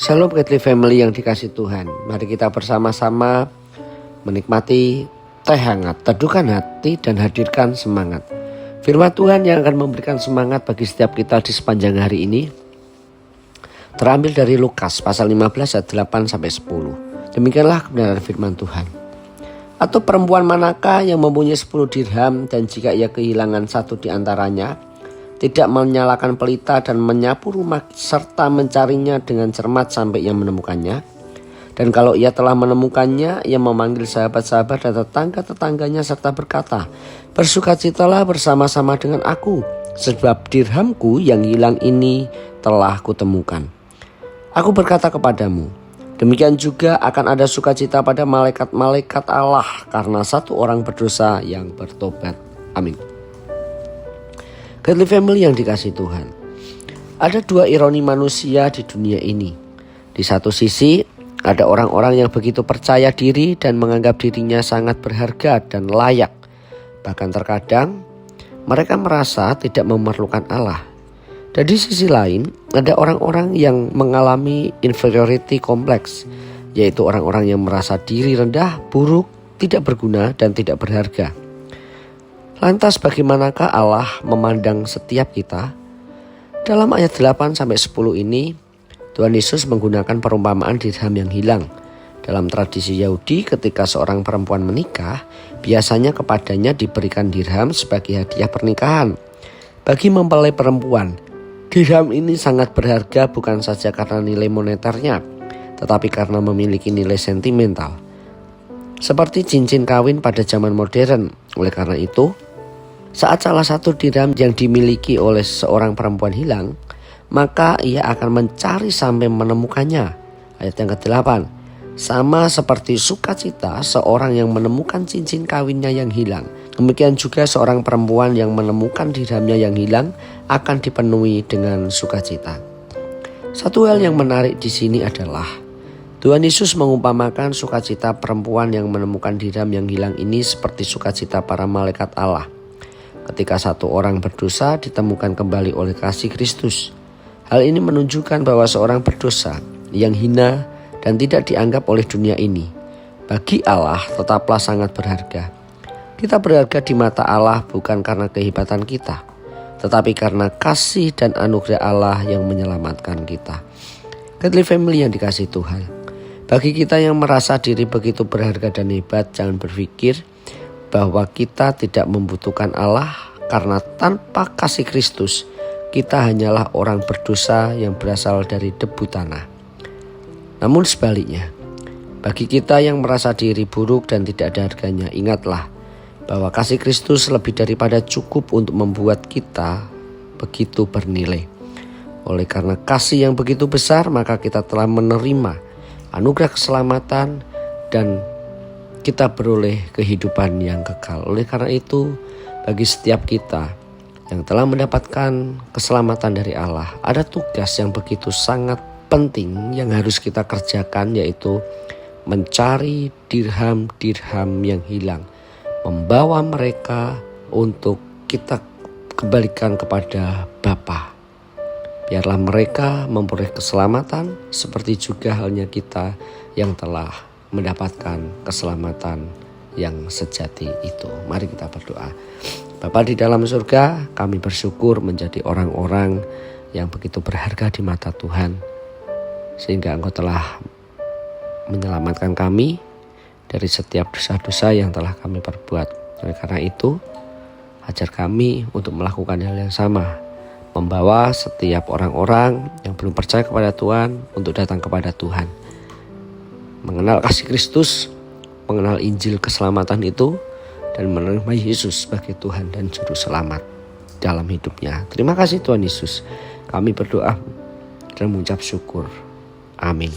Shalom Ketli Family yang dikasih Tuhan. Mari kita bersama-sama menikmati teh hangat, teduhkan hati dan hadirkan semangat. Firman Tuhan yang akan memberikan semangat bagi setiap kita di sepanjang hari ini terambil dari Lukas pasal 15 ayat 8-10. Demikianlah kebenaran firman Tuhan. Atau perempuan manakah yang mempunyai 10 dirham dan jika ia kehilangan satu di antaranya, tidak menyalakan pelita dan menyapu rumah serta mencarinya dengan cermat sampai ia menemukannya. Dan kalau ia telah menemukannya, ia memanggil sahabat-sahabat dan tetangga-tetangganya serta berkata, "Bersukacitalah bersama-sama dengan aku, sebab dirhamku yang hilang ini telah kutemukan." Aku berkata kepadamu, demikian juga akan ada sukacita pada malaikat-malaikat Allah karena satu orang berdosa yang bertobat. Amin. Godly Family yang dikasih Tuhan. Ada dua ironi manusia di dunia ini. Di satu sisi, ada orang-orang yang begitu percaya diri dan menganggap dirinya sangat berharga dan layak. Bahkan terkadang, mereka merasa tidak memerlukan Allah. Dan di sisi lain, ada orang-orang yang mengalami inferiority complex, yaitu orang-orang yang merasa diri rendah, buruk, tidak berguna, dan tidak berharga. Lantas bagaimanakah Allah memandang setiap kita? Dalam ayat 8-10 ini, Tuhan Yesus menggunakan perumpamaan dirham yang hilang. Dalam tradisi Yahudi, ketika seorang perempuan menikah, biasanya kepadanya diberikan dirham sebagai hadiah pernikahan. Bagi mempelai perempuan, dirham ini sangat berharga bukan saja karena nilai moneternya, tetapi karena memiliki nilai sentimental. Seperti cincin kawin pada zaman modern. Oleh karena itu, saat salah satu dirham yang dimiliki oleh seorang perempuan hilang, maka ia akan mencari sampai menemukannya. Ayat yang ke-8. Sama seperti sukacita seorang yang menemukan cincin kawinnya yang hilang, demikian juga seorang perempuan yang menemukan dirhamnya yang hilang akan dipenuhi dengan sukacita. Satu hal yang menarik di sini adalah Tuhan Yesus mengumpamakan sukacita perempuan yang menemukan dirham yang hilang ini seperti sukacita para malaikat Allah ketika satu orang berdosa ditemukan kembali oleh kasih Kristus. Hal ini menunjukkan bahwa seorang berdosa yang hina dan tidak dianggap oleh dunia ini, bagi Allah tetaplah sangat berharga. Kita berharga di mata Allah bukan karena kehebatan kita, tetapi karena kasih dan anugerah Allah yang menyelamatkan kita. Godly Family yang dikasih Tuhan. Bagi kita yang merasa diri begitu berharga dan hebat, jangan berpikir bahwa kita tidak membutuhkan Allah, karena tanpa kasih Kristus kita hanyalah orang berdosa yang berasal dari debu tanah. Namun sebaliknya, bagi kita yang merasa diri buruk dan tidak ada harganya, ingatlah bahwa kasih Kristus lebih daripada cukup untuk membuat kita begitu bernilai. Oleh karena kasih yang begitu besar, maka kita telah menerima anugerah keselamatan dan kita beroleh kehidupan yang kekal. Oleh karena itu, bagi setiap kita yang telah mendapatkan keselamatan dari Allah, ada tugas yang begitu sangat penting yang harus kita kerjakan, yaitu mencari dirham-dirham yang hilang, membawa mereka untuk kita kembalikan kepada Bapa. Biarlah mereka memperoleh keselamatan seperti juga halnya kita yang telah mendapatkan keselamatan yang sejati itu. Mari kita berdoa. Bapa di dalam surga, kami bersyukur menjadi orang-orang yang begitu berharga di mata Tuhan, sehingga Engkau telah menyelamatkan kami dari setiap dosa-dosa yang telah kami perbuat. Oleh karena itu, ajar kami untuk melakukan hal yang sama, membawa setiap orang-orang yang belum percaya kepada Tuhan untuk datang kepada Tuhan, mengenal kasih Kristus, mengenal Injil keselamatan itu, dan menerima Yesus sebagai Tuhan dan Juru Selamat dalam hidupnya. Terima kasih Tuhan Yesus. Kami berdoa dan mengucap syukur. Amin.